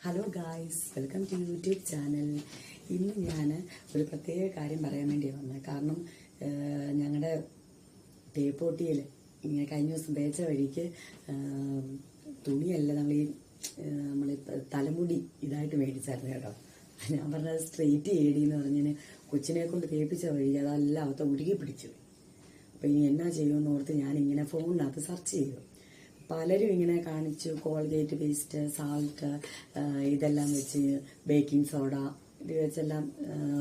Hello guys, welcome to YouTube channel. ഇന്ന് ഞാൻ ഒരു പ്രത്യേക കാര്യം പറയാൻ വേണ്ടി വന്നത്. കാരണം ഞങ്ങളുടെ തേപ്പോട്ടിയിൽ ഇങ്ങനെ കഴിഞ്ഞ ദിവസം തേച്ച വഴിക്ക് തുണിയല്ല നമ്മൾ തലമുടി ഇതായിട്ട് മേടിച്ചായിരുന്നു കേട്ടോ. ഞാൻ പറഞ്ഞത് സ്ട്രെയിറ്റ് ചെയ്യടിയെന്ന് പറഞ്ഞതിന് കൊച്ചിനെ കൊണ്ട് തേപ്പിച്ച വഴി അതെല്ലാം അവത്തെ ഉരുകി പിടിച്ചു. അപ്പോൾ ഇനി എന്നാ ചെയ്യുമെന്ന് ഓർത്ത് ഞാനിങ്ങനെ ഫോണിനകത്ത് സെർച്ച് ചെയ്തു. പലരും ഇങ്ങനെ കാണിച്ചു, കോൾഗേറ്റ് പേസ്റ്റ്, സാൾട്ട്, ഇതെല്ലാം വെച്ച് ബേക്കിംഗ് സോഡ ഇത് വെച്ചെല്ലാം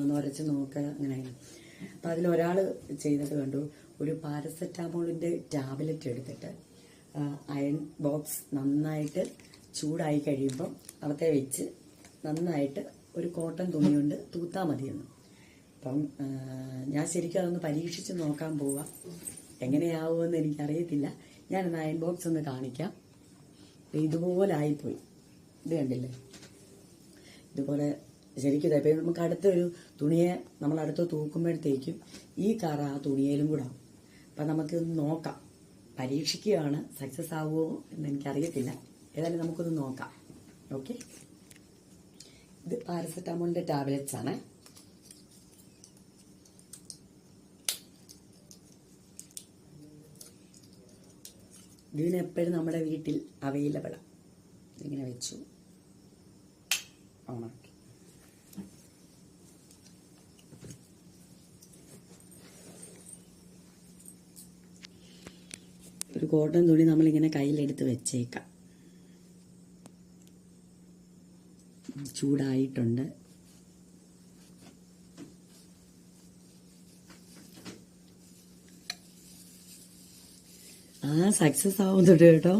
നുരച്ച് നോക്കുക അങ്ങനെ. അപ്പം അതിലൊരാൾ ചെയ്തത് കണ്ടു. ഒരു പാരസെറ്റാമോളിൻ്റെ ടാബ്ലറ്റ് എടുത്തിട്ട് അയൺ ബോക്സ് നന്നായിട്ട് ചൂടായി കഴിയുമ്പം അകത്തെ വെച്ച് നന്നായിട്ട് ഒരു കോട്ടൺ തുണി കൊണ്ട് തൂത്താൽ മതിയെന്ന്. അപ്പം ഞാൻ ശരിക്കും അതൊന്ന് പരീക്ഷിച്ച് നോക്കാൻ പോവാം. എങ്ങനെയാവുമെന്ന് എനിക്കറിയത്തില്ല. ഞാനൊന്ന് അയൺ ബോക്സ് ഒന്ന് കാണിക്കാം. ഇതുപോലെ ആയിപ്പോയി. ഇത് കണ്ടില്ലേ? ഇതുപോലെ ശരിക്കും ഇപ്പം നമുക്ക് അടുത്തൊരു തുണിയെ നമ്മൾ അടുത്ത് തൂക്കുമ്പോഴത്തേക്കും ഈ കറ ആ തുണിയിലും കൂടെ ആവും. അപ്പം നമുക്കൊന്ന് നോക്കാം. പരീക്ഷിക്കുകയാണ്, സക്സസ് ആവുമോ എന്ന് എനിക്കറിയത്തില്ല. ഏതായാലും നമുക്കൊന്ന് നോക്കാം. ഓക്കെ, ഇത് പാരസെറ്റാമോളിൻ്റെ ടാബ്ലറ്റ്സ് ആണ്. ഇതിനെപ്പോഴും നമ്മുടെ വീട്ടിൽ അവൈലബിളാണ്. ഇങ്ങനെ വെച്ചു ഓണാക്കി. ഒരു കോട്ടൺ തുണി നമ്മളിങ്ങനെ കയ്യിലെടുത്ത് വെച്ചേക്കാം. ചൂടായിട്ടുണ്ട്. സക്സസ് ആവുന്നുണ്ട് കേട്ടോ.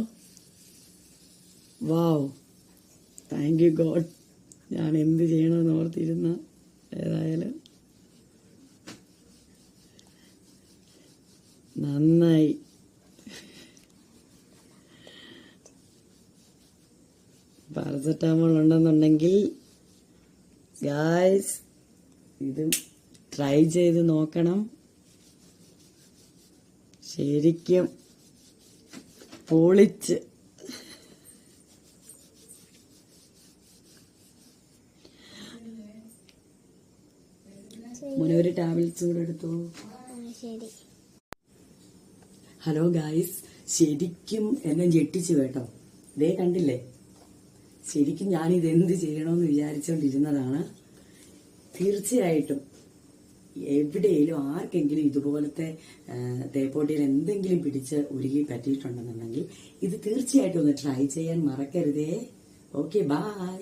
വാവ്, താങ്ക് യു ഗോഡ്. ഞാൻ എന്ത് ചെയ്യണമെന്ന് ഓർത്തിരുന്ന. ഏതായാലും നന്നായി. പാരസെറ്റാമോൾ ഉണ്ടെന്നുണ്ടെങ്കിൽ ഗായ്സ് ഇത് ട്രൈ ചെയ്ത് നോക്കണം. ശരിക്കും പൊളിച്ച്. മോനെ ഒരു ടാബ്ലറ്റ്സ് കൂടെ എടുത്തോ. ഹലോ ഗായ്സ്, ശരിക്കും എന്നെ ഞെട്ടിച്ചു കേട്ടോ. ഇതേ കണ്ടില്ലേ? ശരിക്കും ഞാനിതെന്ത് ചെയ്യണമെന്ന് വിചാരിച്ചുകൊണ്ടിരുന്നതാണ്. തീർച്ചയായിട്ടും എവിടെയെങ്കിലും ആർക്കെങ്കിലും ഇതുപോലത്തെ തേപ്പോട്ടിയിൽ എന്തെങ്കിലും പിടിച്ച് ഉരുകി പറ്റിയിട്ടുണ്ടെന്നുണ്ടെങ്കിൽ ഇത് തീർച്ചയായിട്ടും ഒന്ന് ട്രൈ ചെയ്യാൻ മറക്കരുതേ. Okay, by.